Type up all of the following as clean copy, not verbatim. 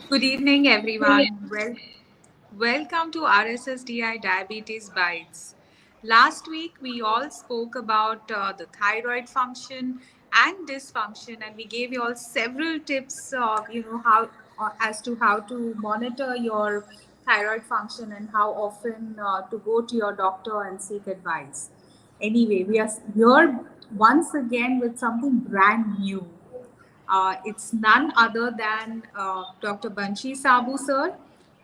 Good evening, everyone. Welcome to RSSDI Diabetes Bytes. Last week, we all spoke about the thyroid function and dysfunction, and we gave you all several tips, how as to how to monitor your thyroid function and how often to go to your doctor and seek advice. Anyway, we are here once again with something brand new. It's none other than Dr. Banshi Saboo, sir,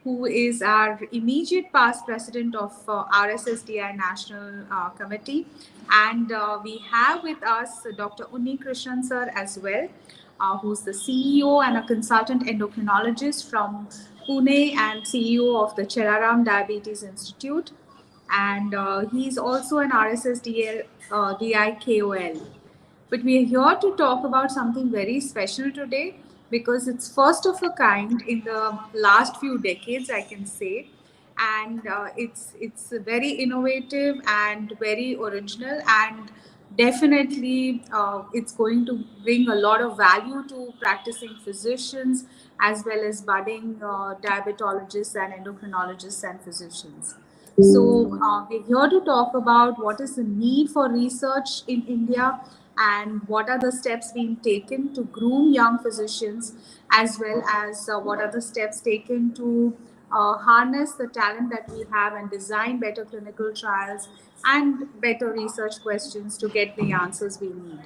who is our immediate past president of RSSDI National Committee. And we have with us Dr. Unnikrishnan, sir, as well, who's the CEO and a consultant endocrinologist from Pune and CEO of the Cheraram Diabetes Institute. And he's also an RSSDI KOL. But we are here to talk about something very special today because it's first of a kind in the last few decades, I can say. And it's very innovative and very original, and definitely it's going to bring a lot of value to practicing physicians as well as budding diabetologists and endocrinologists and physicians. So, we're here to talk about what is the need for research in India and what are the steps being taken to groom young physicians, as well as what are the steps taken to harness the talent that we have and design better clinical trials and better research questions to get the answers we need.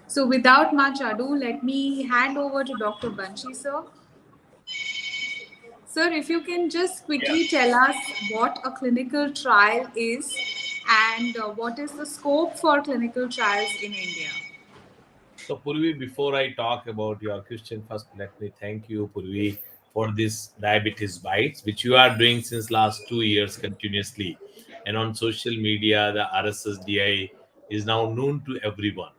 So, without much ado, let me hand over to Dr. Banshi, sir. Sir, if you can just quickly tell us what a clinical trial is and what is the scope for clinical trials in India. So, Purvi, before I talk about your question, first let me thank you, Purvi, for this diabetes bites, which you are doing since last 2 years continuously. And on social media, the RSSDI is now known to everyone.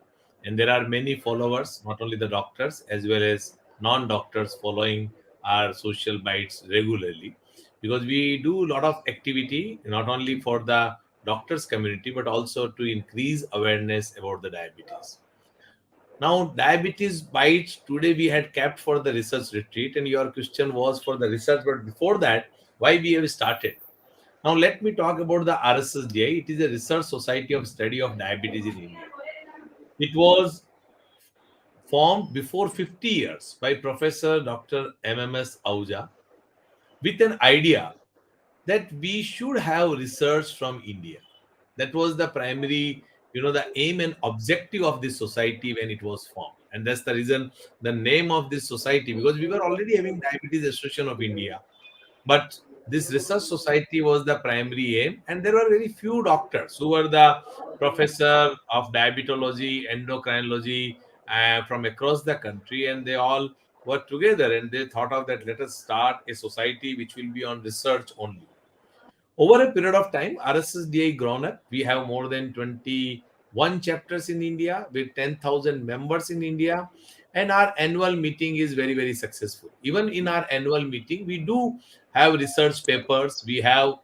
And there are many followers, not only the doctors as well as non-doctors following our social bites regularly, because we do a lot of activity not only for the doctors community but also to increase awareness about the diabetes. Now, diabetes bites today we had kept for the research retreat, and your question was for the research. But before that, why we have started? Now, let me talk about the RSSDI. It is a research society of study of diabetes in India. It was formed before 50 years by Professor Dr. MMS Ahuja with an idea that we should have research from India. That was the primary, the aim and objective of this society when it was formed. And that's the reason the name of this society, because we were already having Diabetes Association of India. But this research society was the primary aim, and there were very few doctors who were the professor of diabetology, endocrinology from across the country, and they all worked together and they thought of that let us start a society which will be on research only. Over a period of time, RSSDI grown up. We have more than 21 chapters in India with 10,000 members in India. And our annual meeting is very, very successful. Even in our annual meeting, we do have research papers. We have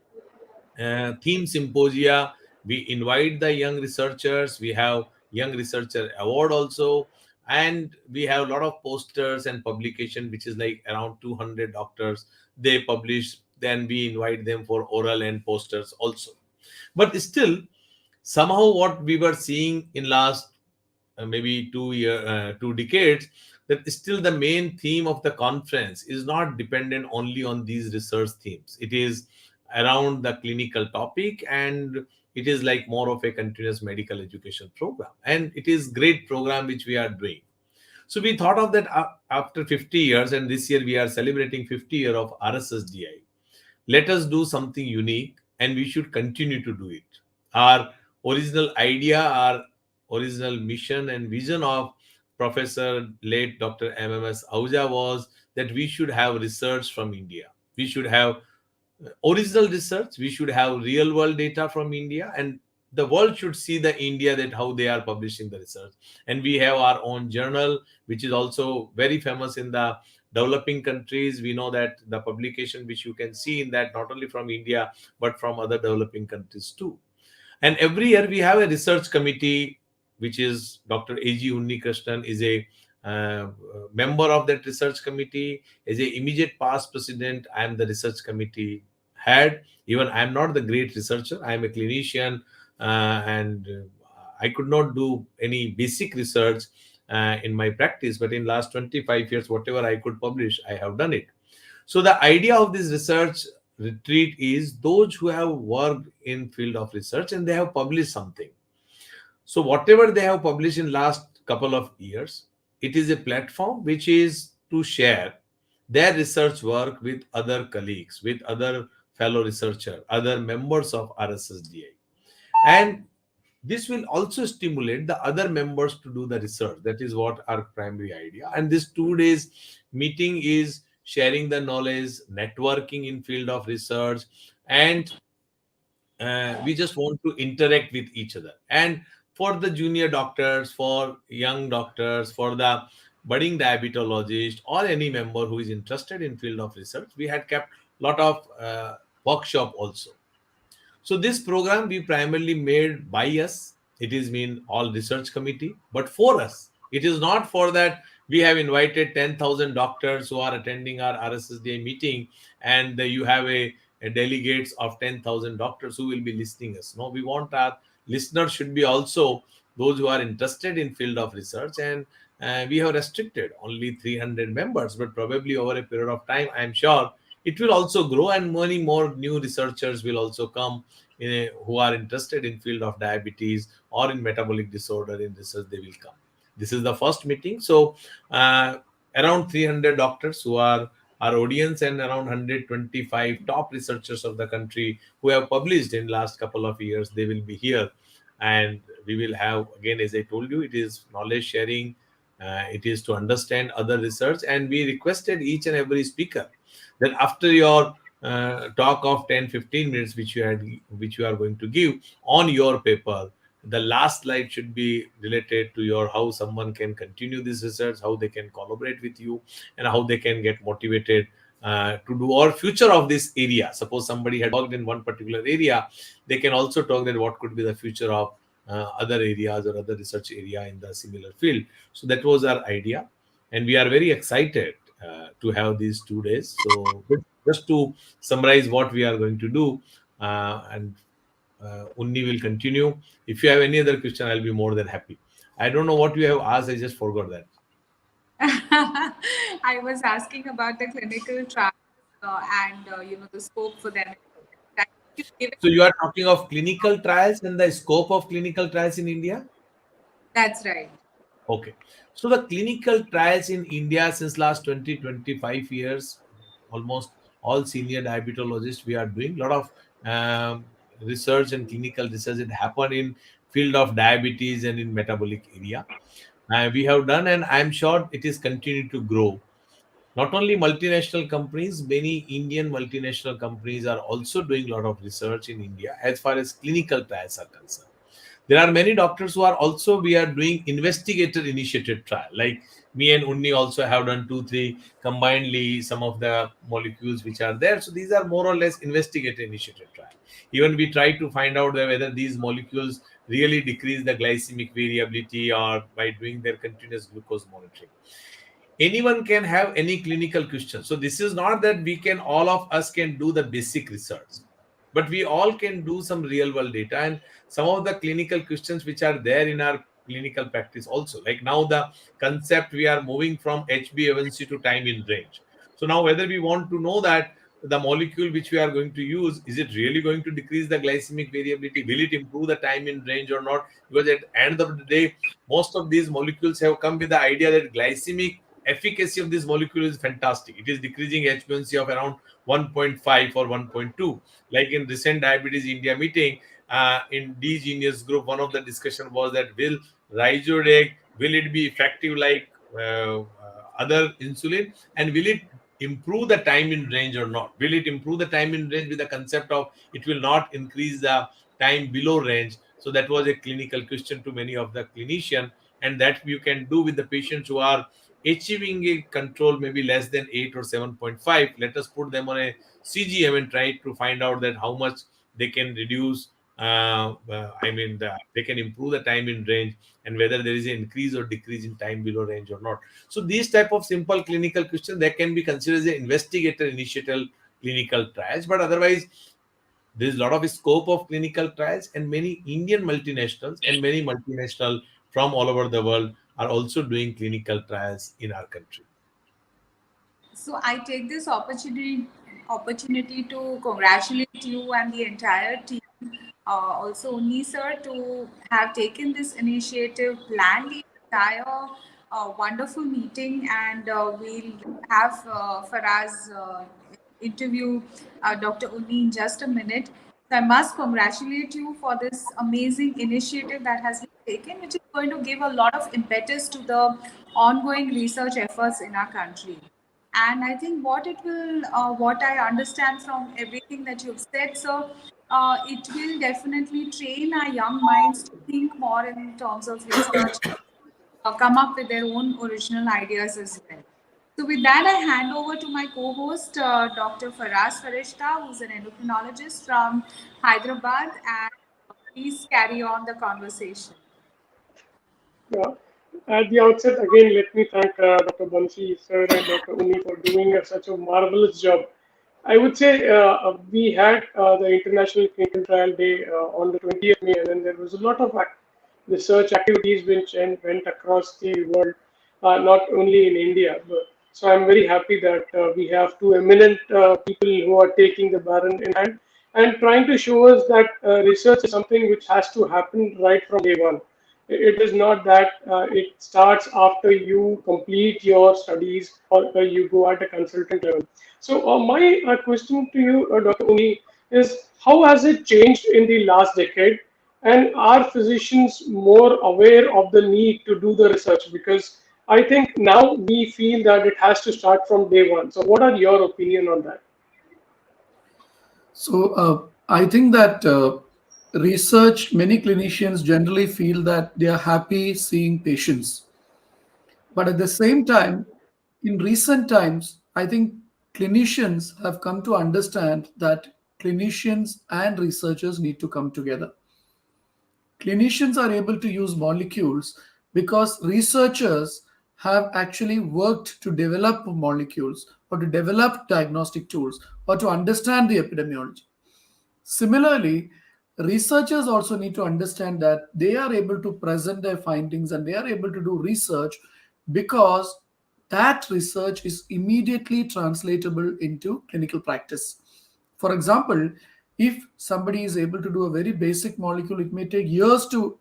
theme symposia. We invite the young researchers. We have Young Researcher Award also. And we have a lot of posters and publication, which is like around 200 doctors. They publish, then we invite them for oral and posters also. But still, somehow what we were seeing in last maybe 2 decades, that still the main theme of the conference is not dependent only on these research themes. It is around the clinical topic, and it is like more of a continuous medical education program, and it is great program which we are doing. So we thought of that after 50 years, and this year we are celebrating 50 year of RSSDI. Let us do something unique, and we should continue to do it. Our original idea, our original mission and vision of Professor late Dr. MMS Ahuja was that we should have research from India. We should have original research. We should have real world data from India, and the world should see the India, that how they are publishing the research. And we have our own journal which is also very famous in the developing countries. We know that the publication which you can see in that, not only from India but from other developing countries too. And every year we have a research committee, which is Dr. A.G. Unnikrishnan is a member of that research committee. As a immediate past president, I am the research committee head. Even I am not the great researcher. I am a clinician, and I could not do any basic research in my practice. But in last 25 years, whatever I could publish, I have done it. So the idea of this research retreat is those who have worked in field of research and they have published something. So whatever they have published in last couple of years, it is a platform which is to share their research work with other colleagues, with other fellow researcher, other members of RSSDI. And this will also stimulate the other members to do the research. That is what our primary idea. And this 2 days meeting is sharing the knowledge, networking in field of research, and we just want to interact with each other. And for the junior doctors, for young doctors, for the budding diabetologist, or any member who is interested in field of research, we had kept lot of workshop also. So this program we primarily made by us. It is mean all research committee, but for us, it is not for that we have invited 10,000 doctors who are attending our RSSDA meeting, and you have a delegates of 10,000 doctors who will be listening us. No, we want our listeners should be also those who are interested in field of research, and we have restricted only 300 members, but probably over a period of time, I am sure it will also grow, and many more new researchers will also come who are interested in field of diabetes or in metabolic disorder in research. They will come. This is the first meeting. So around 300 doctors who are our audience, and around 125 top researchers of the country who have published in last couple of years, they will be here. And we will have, again, as I told you, it is knowledge sharing. It is to understand other research, and we requested each and every speaker that after your talk of 10-15 minutes which you are going to give on your paper, the last slide should be related to your how someone can continue this research, how they can collaborate with you, and how they can get motivated to do or future of this area. Suppose somebody had worked in one particular area, they can also talk that what could be the future of other areas or other research area in the similar field. So that was our idea, and we are very excited to have these 2 days. So just to summarize what we are going to do, and Unni will continue. If you have any other question, I'll be more than happy. I don't know what you have asked. I just forgot that. I was asking about the clinical trials and the scope for them. That you give it- So you are talking of clinical trials and the scope of clinical trials in India? That's right. Okay. So the clinical trials in India since last 20-25 years, almost all senior diabetologists, we are doing a lot of research and clinical research that happen in field of diabetes and in metabolic area. We have done, and I'm sure it is continuing to grow. Not only multinational companies, many Indian multinational companies are also doing a lot of research in India as far as clinical trials are concerned. There are many doctors who are also, we are doing investigator initiated trial. Like me and Unni also have done 2-3 combinedly some of the molecules which are there. So these are more or less investigator initiated trial. Even we try to find out whether these molecules really decrease the glycemic variability or by doing their continuous glucose monitoring. Anyone can have any clinical question. So this is not that we can, all of us can do the basic research, but we all can do some real world data and some of the clinical questions which are there in our clinical practice also. Like now the concept, we are moving from HbA1c to time in range. So now whether we want to know that the molecule which we are going to use, is it really going to decrease the glycemic variability? Will it improve the time in range or not? Because at the end of the day, most of these molecules have come with the idea that glycemic efficacy of this molecule is fantastic. It is decreasing HbA1c of around 1.5 or 1.2. Like in recent diabetes India meeting, in D Genius group, one of the discussion was that will Ryzodeg, will it be effective like other insulin, and will it improve the time in range or not? Will it improve the time in range with the concept of it will not increase the time below range? So that was a clinical question to many of the clinician, and that you can do with the patients who are achieving a control maybe less than 8 or 7.5. Let us put them on a CGM and try to find out that how much they can reduce they can improve the time in range, and whether there is an increase or decrease in time below range or not. So these type of simple clinical questions that can be considered as an investigator initiated clinical trials. But otherwise, there is a lot of scope of clinical trials, and many Indian multinationals and many multinational from all over the world are also doing clinical trials in our country. So I take this opportunity to congratulate you and the entire team. Also, Unni sir, to have taken this initiative, planned the entire wonderful meeting, and we'll have Faraz interview Dr. Unni in just a minute. So I must congratulate you for this amazing initiative that has been taken, which is going to give a lot of impetus to the ongoing research efforts in our country. And I think what I understand from everything that you've said, so it will definitely train our young minds to think more in terms of research, come up with their own original ideas as well. So with that, I hand over to my co-host, Dr. Faraz Farishta, who's an endocrinologist from Hyderabad, and please carry on the conversation. Yeah. At the outset, again, let me thank Dr. Banshi sir and Dr. Uni for doing such a marvelous job. I would say we had the International Clinical Trial Day on the 20th May, and then there was a lot of research activities which went across the world, not only in India. So I'm very happy that we have two eminent people who are taking the baton in hand and trying to show us that research is something which has to happen right from day one. It is not that it starts after you complete your studies or you go at a consultant level. So, my question to you, Dr. Uni, is how has it changed in the last decade? And are physicians more aware of the need to do the research? Because I think now we feel that it has to start from day one. So, what are your opinion on that? I think that research, many clinicians generally feel that they are happy seeing patients. But at the same time, in recent times, I think clinicians have come to understand that clinicians and researchers need to come together. Clinicians are able to use molecules because researchers have actually worked to develop molecules or to develop diagnostic tools or to understand the epidemiology. Similarly, researchers also need to understand that they are able to present their findings and they are able to do research because that research is immediately translatable into clinical practice. For example, if somebody is able to do a very basic molecule, it may take years to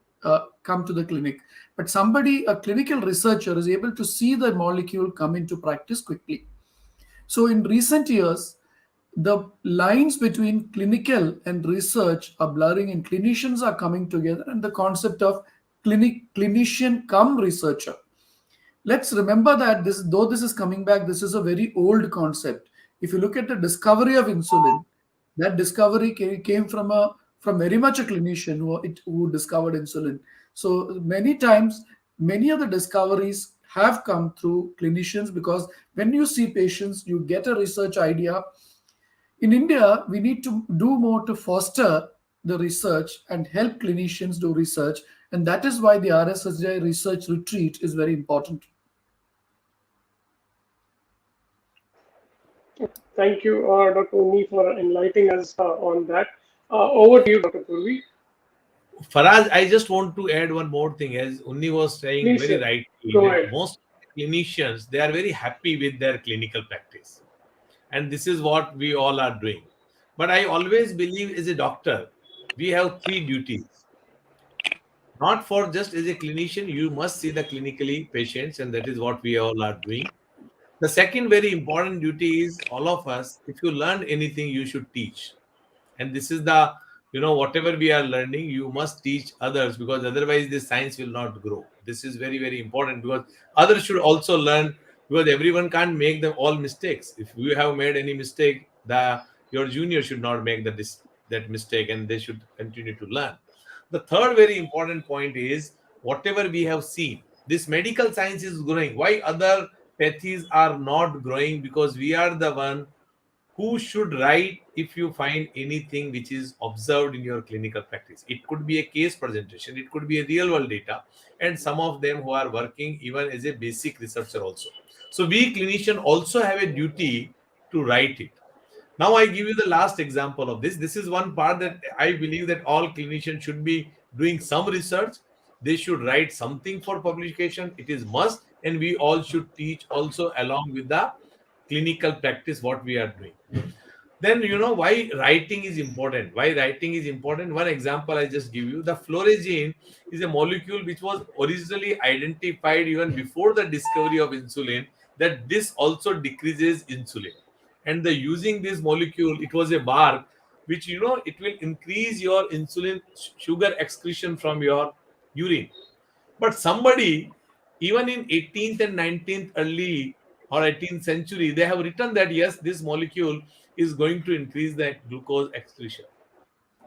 come to the clinic. But a clinical researcher, is able to see the molecule come into practice quickly. So, in recent years, the lines between clinical and research are blurring, and clinicians are coming together, and the concept of clinician come researcher. Let's remember that though this is coming back, this is a very old concept. If you look at the discovery of insulin, that discovery came from very much a clinician who discovered insulin. So many times, many of the discoveries have come through clinicians, because when you see patients, you get a research idea. In India, we need to do more to foster the research and help clinicians do research. And that is why the RSSDI research retreat is very important. Thank you, Dr. Uni, for enlightening us on that. Over to you, Dr. Purvi. Faraz, I just want to add one more thing. As Unni was saying Please, very sir. rightly, Go that ahead. most clinicians, they are very happy with their clinical practice, and this is what we all are doing. But I always believe, as a doctor, we have three duties. Not for just as a clinician, you must see the clinically patients, and that is what we all are doing. The second very important duty is, all of us, if you learn anything, you should teach. And this is the, whatever we are learning, you must teach others, because otherwise this science will not grow. This is very, very important, because others should also learn, because everyone can't make them all mistakes. If you have made any mistake, the your junior should not make that mistake, and they should continue to learn. The third very important point is, whatever we have seen, this medical science is growing. Why other pathies are not growing? Because we are the one who should write if you find anything which is observed in your clinical practice. It could be a case presentation, it could be a real world data, and some of them who are working even as a basic researcher also. So we clinician also have a duty to write it. Now I give you the last example of this. This is one part that I believe that all clinicians should be doing some research. They should write something for publication. It is must, and we all should teach also along with the clinical practice what we are doing. Then why writing is important. Why writing is important? One example I just give you. The fluorescein is a molecule which was originally identified even before the discovery of insulin, that this also decreases insulin. And the using this molecule, it was a bark which it will increase your insulin sugar excretion from your urine. But somebody, even in 18th and 19th early or 18th century, they have written that yes, this molecule is going to increase the glucose excretion.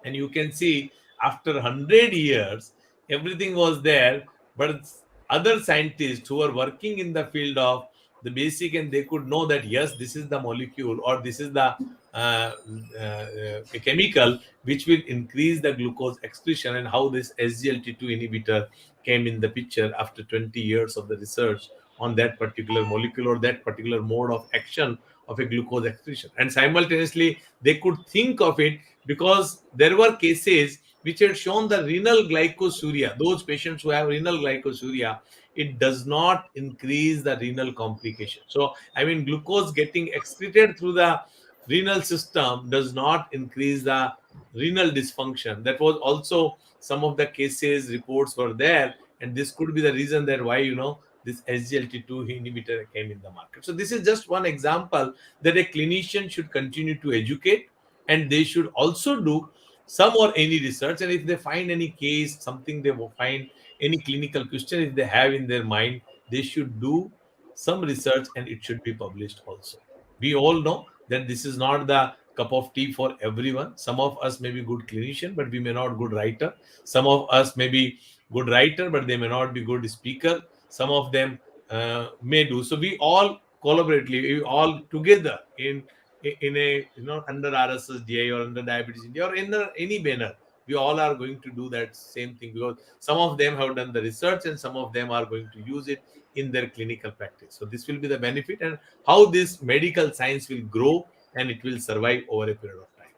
And you can see after 100 years, everything was there, but other scientists who were working in the field of the basic, and they could know that yes, this is the molecule or this is the a chemical which will increase the glucose excretion, and how this SGLT2 inhibitor came in the picture after 20 years of the research on that particular molecule or that particular mode of action of a glucose excretion. And simultaneously they could think of it because there were cases which had shown the renal glycosuria. Those patients who have renal glycosuria, it does not increase the renal complication. So I mean, glucose getting excreted through the renal system does not increase the renal dysfunction. That was also some of the cases reports were there, and this could be the reason that why this SGLT2 inhibitor came in the market. So this is just one example that a clinician should continue to educate, and they should also do some or any research. And if they find any case, something they will find, any clinical question if they have in their mind, they should do some research and it should be published also. We all know that this is not the cup of tea for everyone. Some of us may be good clinician, but we may not good writer. Some of us may be good writer, but they may not be good speaker. Some of them may do. So we all collaboratively, we all together in a under RSSDI or under Diabetes India or in any banner, we all are going to do that same thing, because some of them have done the research and some of them are going to use it in their clinical practice. So this will be the benefit, and how this medical science will grow and it will survive over a period of time.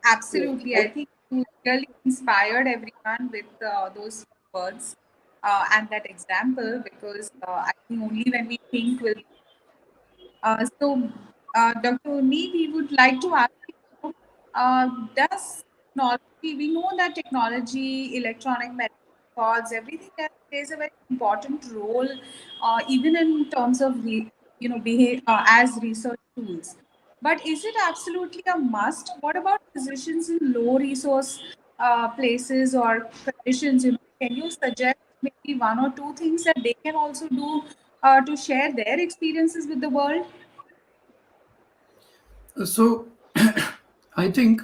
Absolutely. I think you really inspired everyone with those words and that example, because I think only when we think will. Dr. Uni, we would like to ask you, does technology, we know that technology, electronic medical records, everything that plays a very important role, even in terms of, behave as research tools. But is it absolutely a must? What about physicians in low resource places or conditions? Can you suggest maybe one or two things that they can also do to share their experiences with the world? So, I think,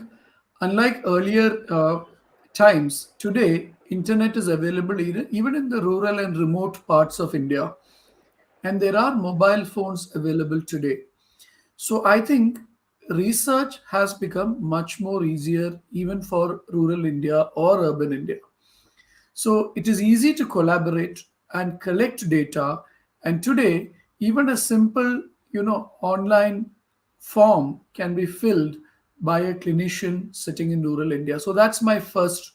unlike earlier times, today internet is available even in the rural and remote parts of India, and there are mobile phones available today. So, I think research has become much more easier even for rural India or urban India. So it is easy to collaborate and collect data. And today, even a simple, online form can be filled by a clinician sitting in rural India. So that's my first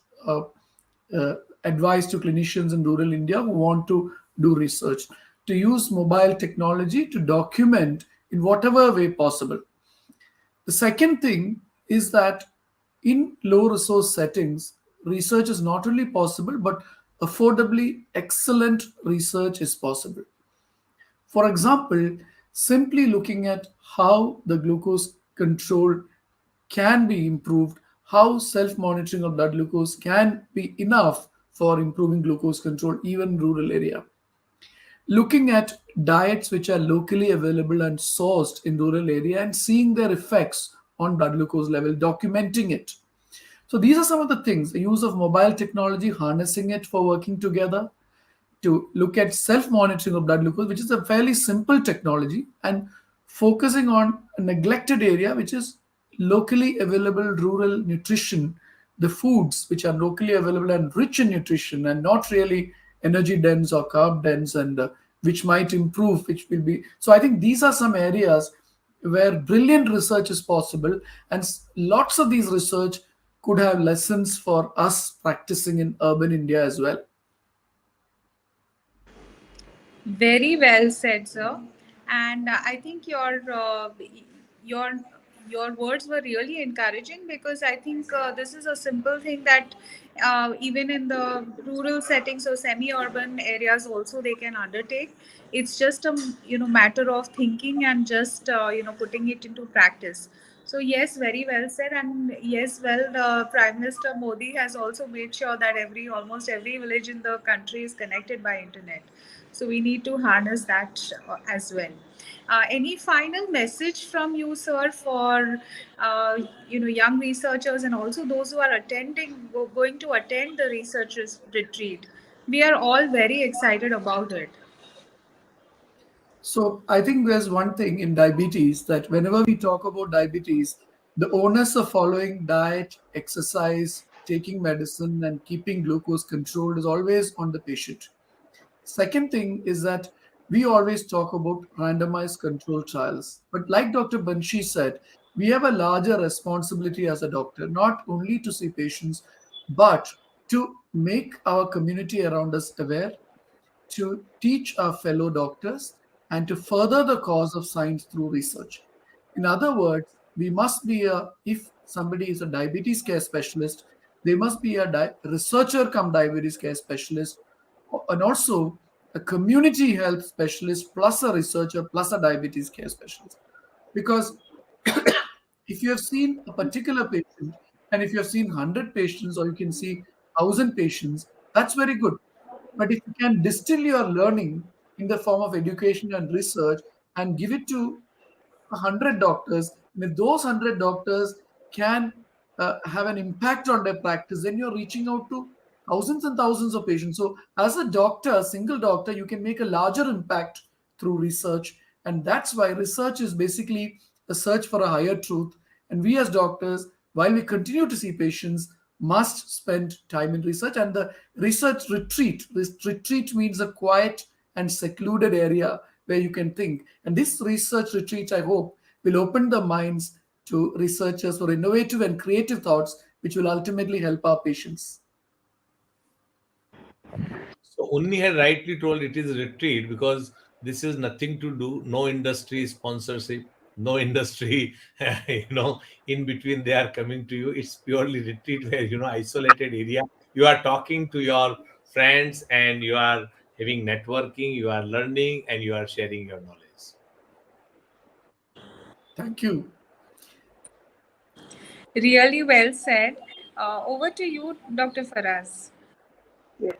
advice to clinicians in rural India who want to do research, to use mobile technology to document in whatever way possible. The second thing is that in low resource settings, research is not only possible, but affordably excellent research is possible. For example, simply looking at how the glucose control can be improved, how self monitoring of blood glucose can be enough for improving glucose control, even in rural area. Looking at diets which are locally available and sourced in rural area and seeing their effects on blood glucose level, documenting it. So these are some of the things, the use of mobile technology, harnessing it for working together, to look at self-monitoring of blood glucose, which is a fairly simple technology, and focusing on a neglected area, which is locally available rural nutrition, the foods which are locally available and rich in nutrition and not really energy dense or carb dense, and which might improve, which will be. So I think these are some areas where brilliant research is possible, and lots of these research could have lessons for us practicing in urban India as well. Very well said, sir. And I think your your words were really encouraging, because I think this is a simple thing that even in the rural settings or semi-urban areas also they can undertake. It's just a matter of thinking and just putting it into practice. So yes, very well said. And yes, well, the Prime Minister Modi has also made sure that almost every village in the country is connected by internet. So we need to harness that as well. Any final message from you, sir, for young researchers and also those who are going to attend the researchers retreat? We are all very excited about it. So I think there's one thing in diabetes, that whenever we talk about diabetes, the onus of following diet, exercise, taking medicine, and keeping glucose controlled is always on the patient. Second thing is that we always talk about randomized control trials. But like Dr. Banshi said, we have a larger responsibility as a doctor, not only to see patients, but to make our community around us aware, to teach our fellow doctors, and to further the cause of science through research. In other words, we must be if somebody is a diabetes care specialist, they must be a researcher come diabetes care specialist, and also a community health specialist plus a researcher plus a diabetes care specialist. Because if you have seen a particular patient, and if you have seen 100 patients, or you can see 1,000 patients, that's very good. But if you can distill your learning in the form of education and research and give it to 100 doctors, and if those 100 doctors can have an impact on their practice, then you're reaching out to thousands and thousands of patients. So as a doctor, a single doctor, you can make a larger impact through research. And that's why research is basically a search for a higher truth. And we as doctors, while we continue to see patients, must spend time in research. And the research retreat, this retreat means a quiet and secluded area where you can think. And this research retreat, I hope, will open the minds to researchers for innovative and creative thoughts, which will ultimately help our patients. So Unni had rightly told it is retreat because this is nothing to do, no industry sponsorship, no industry, in between they are coming to you. It's purely retreat where, isolated area. You are talking to your friends and you are having networking, you are learning and you are sharing your knowledge. Thank you. Really well said. Over to you, Dr. Faraz. Yeah.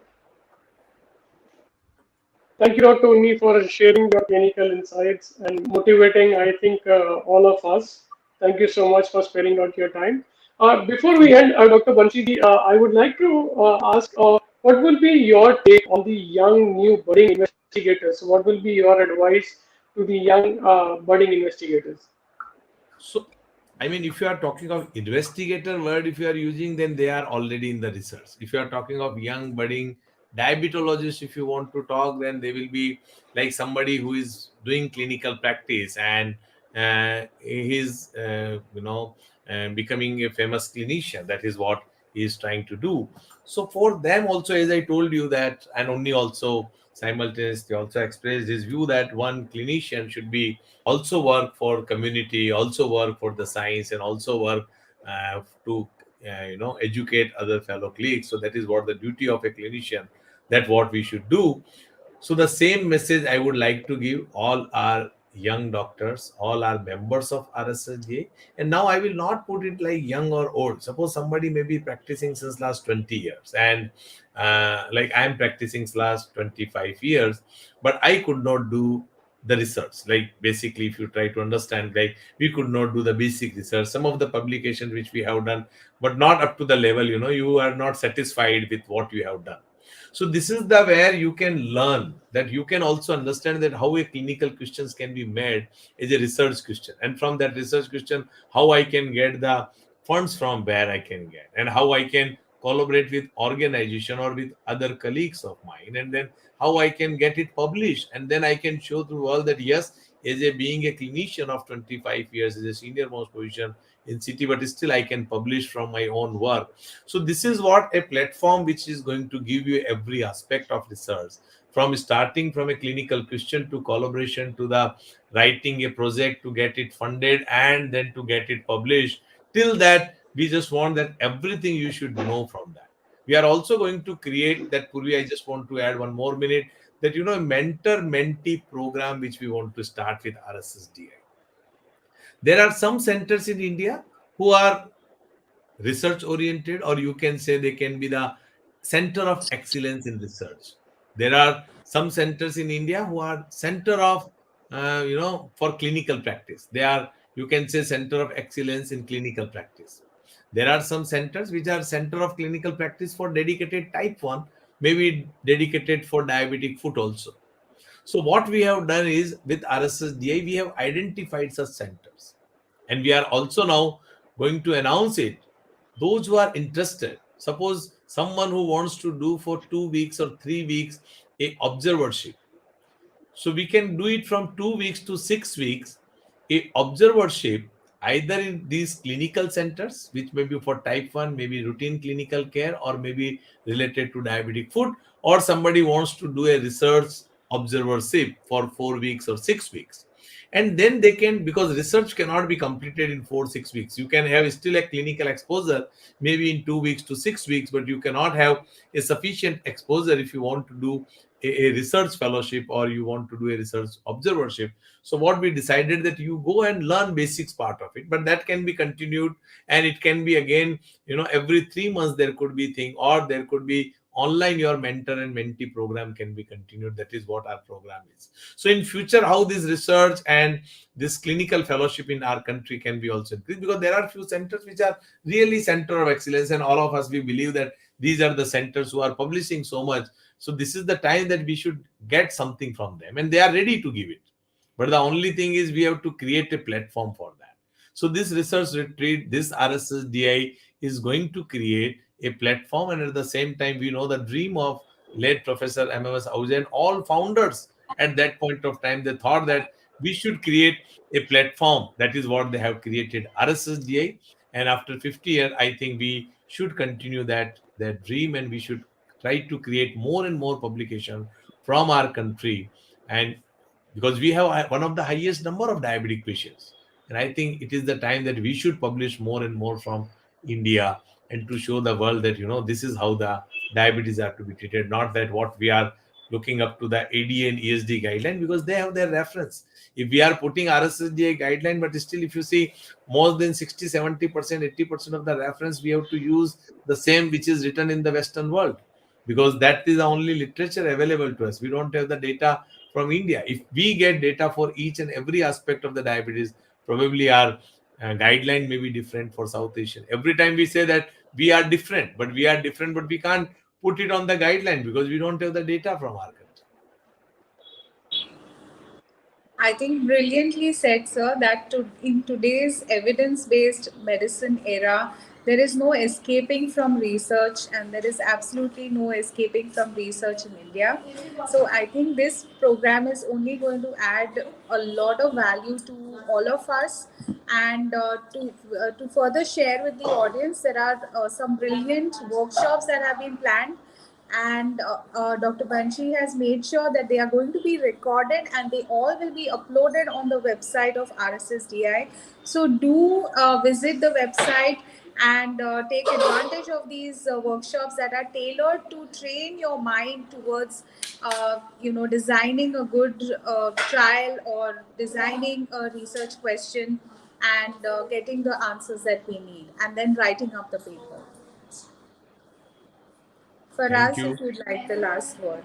Thank you, Dr. Unni, for sharing your clinical insights and motivating, I think, all of us. Thank you so much for sparing out your time. Before we end, Dr. Banshi, I would like to ask what will be your take on the young, new budding investigators? What will be your advice to the young budding investigators? So, I mean, if you are talking of investigator word, if you are using, then they are already in the research. If you are talking of young budding diabetologist, if you want to talk, then they will be like somebody who is doing clinical practice and he's, becoming a famous clinician. That is what he is trying to do. So for them also, as I told you that, and only also simultaneously also expressed his view that one clinician should be also work for community, also work for the science, and also work to educate other fellow colleagues. So that is what the duty of a clinician. That what we should do. So the same message I would like to give all our young doctors, all our members of RSSDA. And now I will not put it like young or old. Suppose somebody may be practicing since last 20 years, and like I am practicing since last 25 years, but I could not do the research. Like basically, if you try to understand, like we could not do the basic research. Some of the publications which we have done, but not up to the level. You are not satisfied with what you have done. So this is the where you can learn that you can also understand that how a clinical questions can be made as a research question, and from that research question how I can get the funds from where I can get, and how I can collaborate with organization or with other colleagues of mine, and then how I can get it published, and then I can show to all that yes, as a being a clinician of 25 years as a senior most position in city, but still I can publish from my own work. So this is what a platform which is going to give you every aspect of research, from starting from a clinical question to collaboration to the writing a project to get it funded and then to get it published. Till that, we just want that everything you should know from that. We are also going to create that. Purvi, I just want to add one more minute that a mentor mentee program which we want to start with RSSDI. There are some centers in India who are research oriented, or you can say they can be the center of excellence in research. There are some centers in India who are center of for clinical practice. They are, you can say, center of excellence in clinical practice. There are some centers which are center of clinical practice for dedicated type 1, maybe dedicated for diabetic foot also. So what we have done is with RSSDI, we have identified such centers, and we are also now going to announce it. Those who are interested, suppose someone who wants to do for 2 weeks or 3 weeks a observership, so we can do it from 2 weeks to 6 weeks, a observership, either in these clinical centers, which may be for type 1, maybe routine clinical care, or maybe related to diabetic foot, or somebody wants to do a research observership for 4 weeks or 6 weeks. And then they can, because research cannot be completed in 4 6 weeks. You can have still a clinical exposure maybe in 2 weeks to 6 weeks, but you cannot have a sufficient exposure if you want to do a research fellowship or you want to do a research observership. So what we decided that you go and learn basics part of it, but that can be continued, and it can be again, every 3 months there could be thing, or there could be online your mentor and mentee program can be continued. That is what our program is. So in future, how this research and this clinical fellowship in our country can be also increased, because there are few centers which are really center of excellence, and all of us, we believe that these are the centers who are publishing so much. So this is the time that we should get something from them, and they are ready to give it. But the only thing is we have to create a platform for that. So this research retreat, this RSSDI is going to create a platform, and at the same time, we know the dream of late Professor MMS Ahuja and all founders at that point of time. They thought that we should create a platform. That is what they have created, RSSDI. And after 50 years, I think we should continue that dream, and we should try to create more and more publication from our country. And because we have one of the highest number of diabetic patients, and I think it is the time that we should publish more and more from India, and to show the world that this is how the diabetes are to be treated, not that what we are looking up to the ADA and ESD guideline, because they have their reference. If we are putting RSSDI guideline, but still if you see more than 60 70% 80% of the reference, we have to use the same which is written in the Western world, because that is the only literature available to us. We don't have the data from India. If we get data for each and every aspect of the diabetes, probably our guideline may be different for South Asian. Every time we say that we are different, but we can't put it on the guideline because we don't have the data from our country. I think brilliantly said, sir, that in today's evidence based medicine era, there is no escaping from research, and there is absolutely no escaping from research in India. So I think this program is only going to add a lot of value to all of us. And to further share with the audience, there are some brilliant workshops that have been planned, and Dr. Banshi has made sure that they are going to be recorded and they all will be uploaded on the website of RSSDI. So do visit the website and take advantage of these workshops that are tailored to train your mind towards designing a good trial, or designing a research question, and getting the answers that we need, and then writing up the paper. For Thank us, you. if you'd like the last word.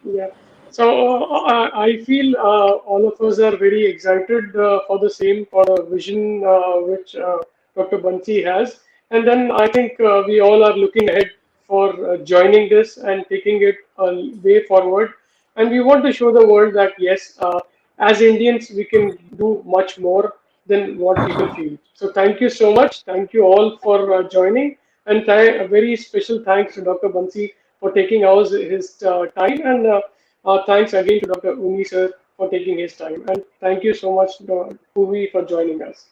Yeah. So I feel all of us are very excited for the same, for the vision which Dr. Bansi has. And then I think we all are looking ahead for joining this and taking it a way forward. And we want to show the world that yes, as Indians, we can do much more than what people feel. So thank you so much. Thank you all for joining. And a very special thanks to Dr. Bansi for taking his time. And thanks again to Dr. Uni sir for taking his time. And thank you so much, Uvi, for joining us.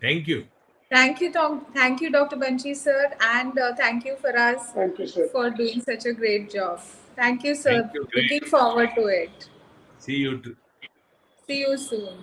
Thank you. Thank you, Tom. Thank you, Dr. Banshi sir, and thank you for us Thank you, sir. for doing such a great job. Thank you, Thank sir. you. Great. Looking forward to it. See you. See you soon.